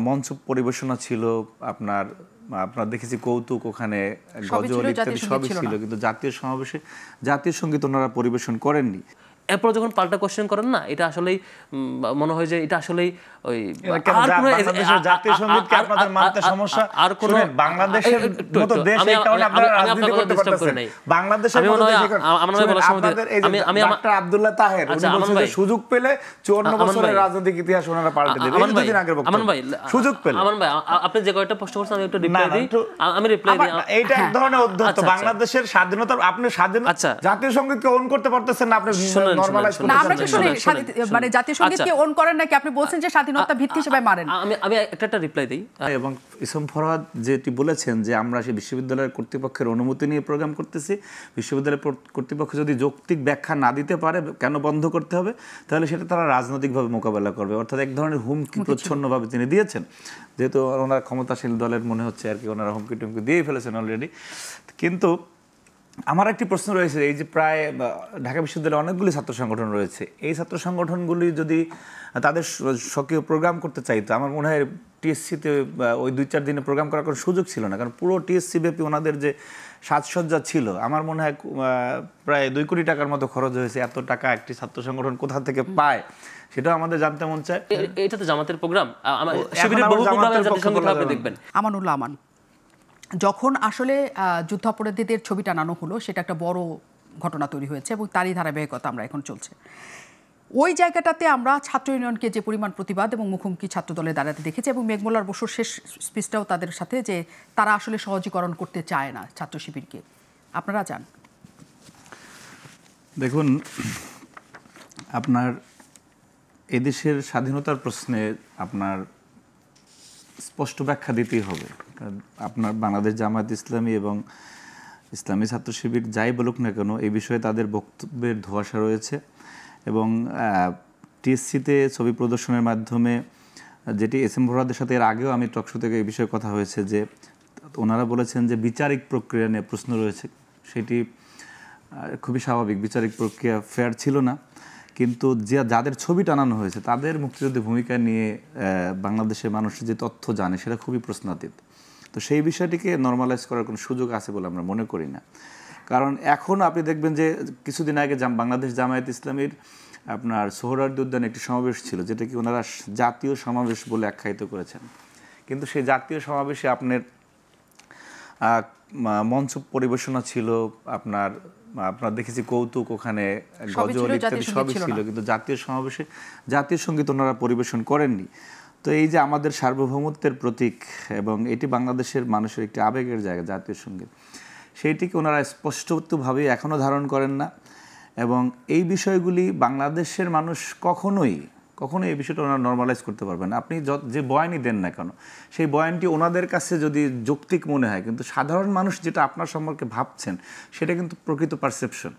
মঞ্চ পরিবেশনা ছিল, আপনার দেখেছি কৌতুক, ওখানে গজল ইত্যাদি সবই ছিল, কিন্তু জাতীয় সঙ্গীত ওনারা পরিবেশন করেননি। এরপর যখন পাল্টা কোশ্চেন করেন না, এটা আসলেই মনে হয় যে এটা আসলেই ওই জাতীয় সঙ্গীতকে আপনাদের মানতে সমস্যা। আর কোন বাংলাদেশের মতো দেশ এই কারণে আপনারা রাজনীতি করতে পারতেছেন না। বাংলাদেশের মতো দেশ আমি ডক্টর আব্দুল্লাহ তাহের উনি বলেন যে সুযোগ পেলে 54 বছরের রাজনৈতিক ইতিহাস ওনারা পাল্টে দেবে। এই দুদিন আগের বক্তব্য। আমান ভাই সুযোগ পেলে আমান ভাই আপনি যে কয়টা প্রশ্ন করছেন আমি একটু রিপ্লাই দিই। আমি রিপ্লাই দিই। এইটা এক ধরনের অধ্যত্ত। বাংলাদেশের স্বাধীনতা আপনি জাতীয় সঙ্গীতকে অন করতে পারতেছেন না, আপনি নরমালাইজ করতে না। আমরা তো শুনি মানে জাতীয় সঙ্গীতকে অন করেন নাকি আপনি বলছেন যে স্বাধীনতা ভিত্তি হিসেবে মারেন। আমি একটা রিপ্লাই দেই। এবং ইসম ফরহাদ যেটি বলেছেন যে আমরা সেই বিশ্ববিদ্যালয়ের কর্তৃপক্ষের অনুমতি নিয়ে প্রোগ্রাম করতেছি, বিশ্ববিদ্যালয়ের কর্তৃপক্ষ যদি যৌক্তিক ব্যাখ্যা না দিতে পারে কেন বন্ধ করতে হবে, তাহলে সেটা তারা রাজনৈতিকভাবে মোকাবেলা করবে। অর্থাৎ এক ধরনের হুমকি প্রচ্ছন্নভাবে তিনি দিয়েছেন, যেহেতু ওনারা ক্ষমতাশীল দলের মনে হচ্ছে আর কি, ওনারা হুমকি টুমকি দিয়ে ফেলেছেন অলরেডি। কিন্তু আমার একটি প্রশ্ন রয়েছে, এই যে প্রায় ঢাকা বিশ্ববিদ্যালয়ে অনেকগুলি ছাত্র সংগঠন রয়েছে, এই ছাত্র সংগঠনগুলি যদি তাদের সক্রিয় প্রোগ্রাম করতে চাইতো, আমার মনে হয় টিএসসিতে ওই 2-4 দিনে প্রোগ্রাম করার কোনো সুযোগ ছিল না। কারণ পুরো টিএসসি ব্যাপী ওনাদের যে সাজসজ্জা ছিল, আমার মনে হয় প্রায় 2 কোটি টাকার মতো খরচ হয়েছে। এত টাকা একটি ছাত্র সংগঠন কোথা থেকে পায় সেটাও আমাদের জানতে মন চায়। এটা তো জামাতের প্রোগ্রাম, শিবিরের বহু প্রোগ্রামে জাতীয় সংগঠন আপনি দেখবেন। আমানুল্লাহ আমান, যখন আসলে যুদ্ধাপরাধীদের ছবি টানানো হলো, সেটা একটা বড় ঘটনা তৈরি হয়েছে এবং তারই ধারাবাহিকতা আমরা এখন চলছে। ওই জায়গাটাতে আমরা ছাত্র ইউনিয়নকে যে পরিমাণ প্রতিবাদ এবং মুখোমুখি ছাত্র দলে দাঁড়াতে দেখেছি, এবং মেঘমোল্লার বসুর শেষ স্পিচটাও তাদের সাথে, যে তারা আসলে সহজীকরণ করতে চায় না ছাত্র শিবিরকে। আপনারা চান? দেখুন, আপনার এদেশের স্বাধীনতার প্রশ্নে আপনার স্পষ্ট ব্যাখ্যা দিতেই হবে। আপনার বাংলাদেশ জামায়াত ইসলামী এবং ইসলামী ছাত্র শিবির যাই বলুক না কেন, এই বিষয়ে তাদের বক্তব্যের ধোঁয়াশা রয়েছে। এবং টিএসসিতে ছবি প্রদর্শনের মাধ্যমে, যেটি এস এম ফরহাদের সাথে এর আগেও আমি টকশো থেকে এই বিষয়ে কথা হয়েছে, যে ওনারা বলেছেন যে বিচারিক প্রক্রিয়া নিয়ে প্রশ্ন রয়েছে, সেটি খুবই স্বাভাবিক। বিচারিক প্রক্রিয়া ফেয়ার ছিল না, কিন্তু যাদের ছবি টানানো হয়েছে তাদের মুক্তিযুদ্ধের ভূমিকা নিয়ে বাংলাদেশের মানুষ যে তথ্য জানে সেটা খুবই প্রশ্নাতীত। তো সেই বিষয়টিকে নর্মালাইজ করার কোনো সুযোগ আছে বলে আমরা মনে করি না। কারণ এখন আপনি দেখবেন যে কিছুদিন আগে বাংলাদেশ জামায়াত ইসলামীর আপনার সোহরাওয়ার্দী উদ্যানে একটি সমাবেশ ছিল, যেটা কি ওনারা জাতীয় সমাবেশ বলে আখ্যায়িত করেছেন। কিন্তু সেই জাতীয় সমাবেশে আপনার মঞ্চ পরিবেশনা ছিল, আপনার দেখেছি কৌতুক, ওখানে গজল ইত্যাদি সবই ছিল, কিন্তু জাতীয় সঙ্গীত ওনারা পরিবেশন করেননি। তো এই যে আমাদের সার্বভৌমত্বের প্রতীক এবং এটি বাংলাদেশের মানুষের একটি আবেগের জায়গা জাতীয় সঙ্গীত, সেইটিকে ওনারা স্পষ্টভাবে এখনও ধারণ করেন না। এবং এই বিষয়গুলি বাংলাদেশের মানুষ কখনোই এই বিষয়টা ওনারা নর্মালাইজ করতে পারবেন না। আপনি যে বয়ানই দেন না কেন, সেই বয়ানটি ওনাদের কাছে যদি যৌক্তিক মনে হয়, কিন্তু সাধারণ মানুষ যেটা আপনার সম্পর্কে ভাবছেন সেটা কিন্তু প্রকৃত পারসেপশন।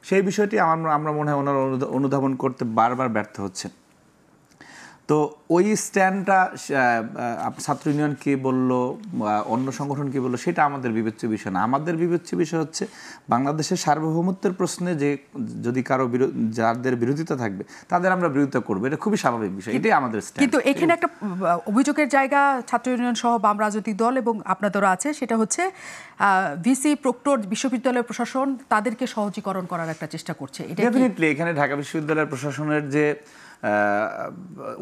সেই বিষয়টি আমরা মনে হয় ওনারা অনুধাবন করতে বারবার ব্যর্থ হচ্ছেন। তো ওই স্ট্যান্ডটা ছাত্র ইউনিয়ন কী বললো, অন্য সংগঠন কী বললো, সেটা আমাদের বিবেচ্য বিষয় না। আমাদের বিবেচ্য বিষয় হচ্ছে বাংলাদেশের সার্বভৌমত্বের প্রশ্নে যে যদি কারো যাদের বিরোধিতা থাকবে তাদের আমরা বিরোধিতা করবো, এটা খুবই স্বাভাবিক বিষয়, এটাই আমাদের স্ট্যান্ড। কিন্তু এখানে একটা অভিযোগের জায়গা ছাত্র ইউনিয়ন সহ বাম রাজনৈতিক দল এবং আপনাদেরও আছে, সেটা হচ্ছে ভিসি, প্রক্টর, বিশ্ববিদ্যালয় প্রশাসন তাদেরকে সহজীকরণ করার একটা চেষ্টা করছে। ডেফিনেটলি এখানে ঢাকা বিশ্ববিদ্যালয়ের প্রশাসনের যে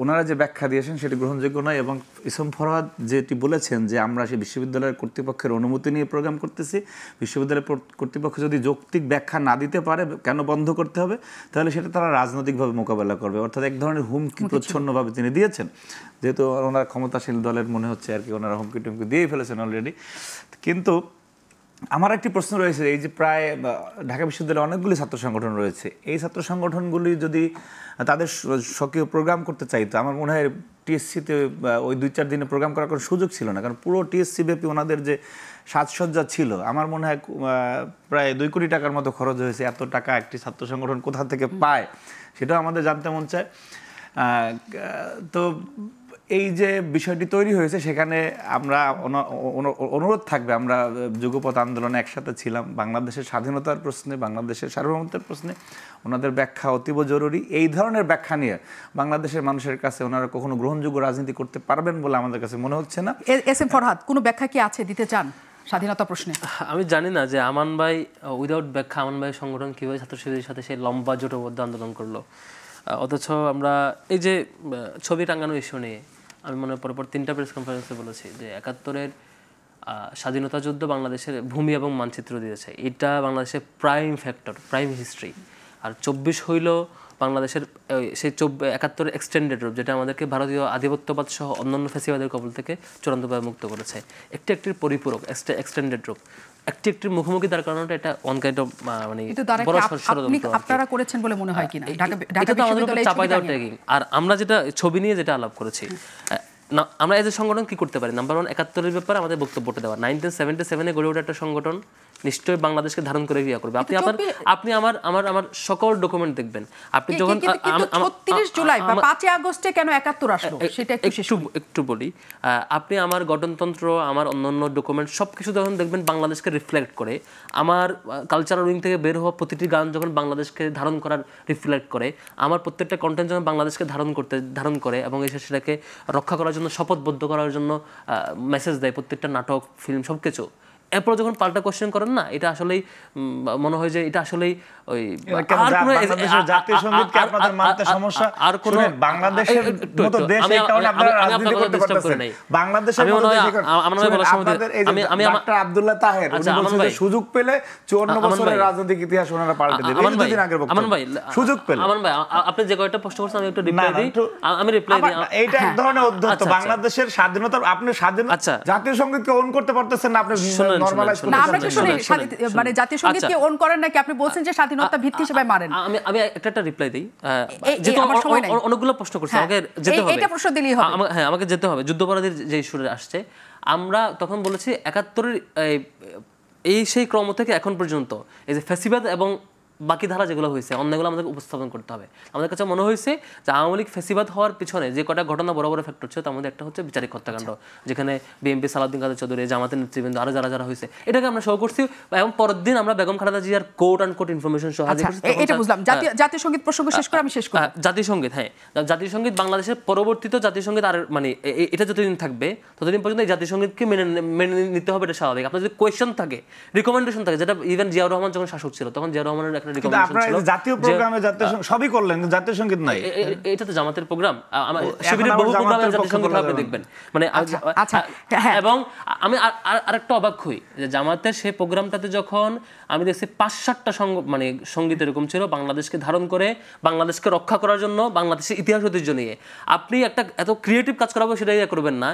ওনারা যে ব্যাখ্যা দিয়েছেন সেটি গ্রহণযোগ্য নয়। এবং ইসম ফরহাদ যেটি বলেছেন যে আমরা সেই বিশ্ববিদ্যালয়ের কর্তৃপক্ষের অনুমতি নিয়ে প্রোগ্রাম করতেছি, বিশ্ববিদ্যালয়ের কর্তৃপক্ষ যদি যৌক্তিক ব্যাখ্যা না দিতে পারে কেন বন্ধ করতে হবে, তাহলে সেটা তারা রাজনৈতিকভাবে মোকাবেলা করবে। অর্থাৎ এক ধরনের হুমকি প্রচ্ছন্নভাবে তিনি দিয়েছেন, যেহেতু ওনারা ক্ষমতাশীল দলের মনে হচ্ছে আর কি, ওনারা হুমকি টুমকি দিয়ে ফেলেছেন অলরেডি। কিন্তু আমার একটি প্রশ্ন রয়েছে, এই যে প্রায় ঢাকা বিশ্ববিদ্যালয়ে অনেকগুলি ছাত্র সংগঠন রয়েছে, এই ছাত্র সংগঠনগুলি যদি তাদের সক্রিয় প্রোগ্রাম করতে চাইতো, আমার মনে হয় টিএসসিতে ওই 2-4 দিনে প্রোগ্রাম করার কোনো সুযোগ ছিল না। কারণ পুরো টিএসসি ব্যাপী ওনাদের যে সাজসজ্জা ছিল, আমার মনে হয় প্রায় 2 কোটি টাকার মতো খরচ হয়েছে। এত টাকা একটি ছাত্র সংগঠন কোথা থেকে পায় সেটাও আমাদের জানতে মন চায়। তো এই যে বিষয়টি তৈরি হয়েছে সেখানে আমরা অনুরোধ থাকবে, আমরা যুগপৎ আন্দোলনে একসাথে ছিলাম, বাংলাদেশের স্বাধীনতার প্রশ্নে, বাংলাদেশের সার্বভৌমত্বের প্রশ্নে ওনাদের ব্যাখ্যা অতীব জরুরি। এই ধরনের ব্যাখ্যা নিয়ে বাংলাদেশের মানুষের কাছে ওনারা কখনো গ্রহণযোগ্য রাজনীতি করতে পারবেন বলে আমাদের কাছে মনে হচ্ছে না। এস এম ফরহাদ, কোনো ব্যাখ্যা কি আছে, দিতে চান স্বাধীনতা প্রশ্নে? আমি জানি না যে আমান ভাই উইদাউট ব্যাখ্যা আমান ভাই সংগঠন কীভাবে ছাত্রশিবিরের সাথে সেই লম্বা জোটবদ্ধ আন্দোলন করলো, অথচ আমরা এই যে ছবি টাঙ্গানো ইস্যু নিয়ে আমি মনে পরপর 3টা প্রেস কনফারেন্সে বলেছি যে 71-এর স্বাধীনতা যুদ্ধ বাংলাদেশের ভূমি এবং মানচিত্র দিয়েছে, এটা বাংলাদেশের প্রাইম ফ্যাক্টর, প্রাইম হিস্ট্রি। আর 24 হইল বাংলাদেশের সেই 71-এর এক্সটেন্ডেড রূপ, যেটা আমাদেরকে ভারতীয় আধিপত্যবাদ সহ অন্যান্য ফ্যাসিবাদের কবল থেকে চূড়ান্তভাবে মুক্ত করেছে। একটির পরিপূরক এক্সটেন্ডেড রূপ, একটির মুখোমুখি দাঁড় করানোটা এটা অন কাইন্ড অফ মানে বড় ষড়যন্ত্র আপনারা করেছেন বলে মনে হয় কিনা? এটা তো আমাদের উপর চাপাই দেওয়ার ট্যাগিং। আর আমরা যেটা ছবি নিয়ে যেটা আলাপ করেছি, আমরা এজ এ সংগঠন কি করতে পারি? নাম্বার 1, 71-এর ব্যাপারে আমাদের বক্তব্যটা দেওয়া। 1977-এ গড়ে ওঠা একটা সংগঠন নিশ্চয়ই বাংলাদেশকে ধারণ করে ক্রিয়া করবে। আপনি আমার সকল ডকুমেন্ট দেখবেন। আপনি যখন ৩৬ জুলাই বা ৫ আগস্টে কেন ৭১ আসলো সেটা একটু বলি। আপনি আমার গঠনতন্ত্র, আমার অন্যান্য ডকুমেন্ট সবকিছু যখন দেখবেন বাংলাদেশকে রিফ্লেক্ট করে, আমার কালচারাল উইং থেকে বের হওয়া প্রতিটি গান যখন বাংলাদেশকে ধারণ করার রিফ্লেক্ট করে, আমার প্রত্যেকটা কন্টেন্ট যখন বাংলাদেশকে ধারণ করে এবং এসে সেটাকে রক্ষা করার জন্য, শপথবদ্ধ করার জন্য মেসেজ দেয়, প্রত্যেকটা নাটক, ফিল্ম সবকিছু, এরপর যখন পাল্টা কোশ্চেন করেন না, এটা আসলেই মনে হয় যে এটা আসলেই ওই জাতীয় সঙ্গীতকে আপনাদের মানতে সমস্যা। আর কোন বাংলাদেশের মতো দেশ এই কারণে আপনারা রাজনীতি করতে পারতেছেন না। বাংলাদেশের মতো দেশ আমি ডক্টর আব্দুল্লাহ তাহের উনি বলেন সুযোগ পেলে 54 বছরের রাজনৈতিক ইতিহাস ওনারা পাল্টে দেবে। এই দুদিন আগের বক্তব্য। আমান ভাই সুযোগ পেলে, আমান ভাই আপনি যে কয়টা প্রশ্ন করছেন আমি একটু রিপ্লাই দিই। আমি রিপ্লাই দিই। এইটা এক ধরনের অধ্যত্ত। বাংলাদেশের স্বাধীনতা, আপনি স্বাধীনতা জাতীয় সঙ্গীতকে অন করতে পারতেছেন না, আপনি নরমালাইজ করতে। না, আমরা কি শুনি মানে জাতীয় সঙ্গীতকে অন করেন নাকি? আপনি বলছেন যে স্বাধীনতা ভিত্তি হিসেবে মারেন। আমি একটা রিপ্লাই দেই, যেহেতু অনেকগুলো প্রশ্ন করছি, আমাকে যেতে হবে। এইটা প্রশ্ন দিলেই হবে। হ্যাঁ, আমাকে যেতে হবে। যুদ্ধাপরাধীর যে ইস্যুটা আসছে, আমরা তখন বলেছি 71-এর এই সেই ক্রম থেকে এখন পর্যন্ত এই যে ফ্যাসিবাদ এবং বাকি ধারা যেগুলো হয়েছে অন্যগুলো আমাদের উপস্থাপন করতে হবে। আমাদের কাছে মনে হয়েছে যে আওয়ামী লীগ ফ্যাসিবাদ হওয়ার পিছনে যে কটা ঘটনা বড় বড় ফ্যাক্টর ছিল, তার মধ্যে একটা হচ্ছে বিচারিক হত্যাকাণ্ড, যেখানে বিএনপি সালাউদ্দিন কাদের চৌধুরী, জামাতের নেতৃবৃন্দ, আরো যারা হয়েছে, এটাকে আমরা শো করছি। এবং পরের দিন আমরা বেগম খালেদা জিয়ার কোট অ্যান্ড কোট ইনফরমেশন সহ হাজির করছি। এটা বুঝলাম। জাতীয় সঙ্গীত প্রসঙ্গ শেষ করে আমি শেষ করব। জাতীয় সঙ্গীত, হ্যাঁ, জাতীয় সঙ্গীত বাংলাদেশের পরবর্তীতে জাতীয় সঙ্গীত আর মানে এটা যতদিন থাকবে ততদিন পর্যন্ত এই জাতীয় সঙ্গীতকে মেনে নিতে হবে, এটা স্বাভাবিক। আপনার যদি কোয়েশ্চেন থাকে, রিকমেন্ডেশন থাকে, যেটা ইভেন জিয়াউর রহমান যখন শাসক ছিল তখন জিয়াউর রহমানের একটা রিকমেন্ডেশন ছিল। জাতীয় প্রোগ্রামে জাতীয় সবই করলেন, জাতীয় সঙ্গীত নাই। এটা তো জামাতের প্রোগ্রাম, শিবিরের বহু প্রোগ্রামে জাতীয় সঙ্গীত আপনি দেখবেন। মানে এবং আমি আরেকটা অবাক হই যে জামাতের সেই প্রোগ্রামটাতে যখন আমি দেখছি 5-7টা মানে সঙ্গীত এরকম ছিল বাংলাদেশকে ধারণ করে, বাংলাদেশকে রক্ষা করার জন্য, বাংলাদেশের ইতিহাস ঐতিহ্য নিয়ে। আপনি একটা এত ক্রিয়েটিভ কাজ করাবো সেটাই করবেন না।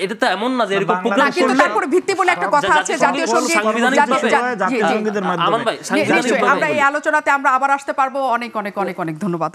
এটা তো এমন না যে এরকম প্রোগ্রাম কিন্তু তারপর ভিত্তি বলে একটা কথা আছে, জাতীয় সঙ্গীত জাতীয় সঙ্গীতের মাধ্যমে। আমরা এই আলোচনাতে আমরা আবার আসতে পারবো। অনেক অনেক অনেক অনেক ধন্যবাদ।